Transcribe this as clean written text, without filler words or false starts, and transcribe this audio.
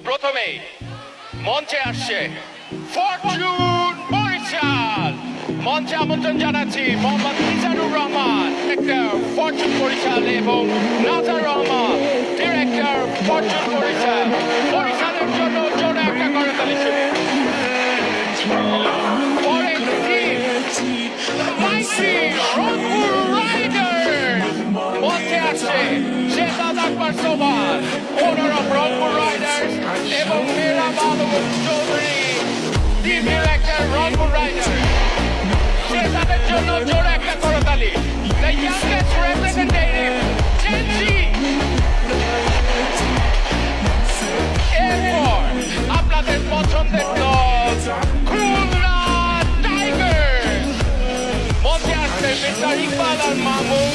প্রথমেই মঞ্চে আসছে ফরচুন বরিশাল। মঞ্চে আমন্ত্রণ জানাচ্ছি মোহাম্মদ মিজানুর রহমান, ডিরেক্টর ফরচুন বরিশাল, এবং নাজার রহমান, ডিরেক্টর ফরচুন বরিশাল। বরিশালের জন্য জোরে একটা করতালি শুনি। পরের টিম মাইটি রংপুর রাইডার্স। মঞ্চে আসছে শেহজাদ আকবর সোবান, ওনার অফ রংপুর রাইডার্স, এবং মেরা বালুর Chowdhury, team director Rangpur riders. শেহজাদের জন্য জোরে একটা করতালি। The youngest representative, Gen Z. এরপর আপনাদের পছন্দের দল খুলনা টাইগার্স। মঞ্চে আসছে মিস্টার ইকবাল আর মামুন।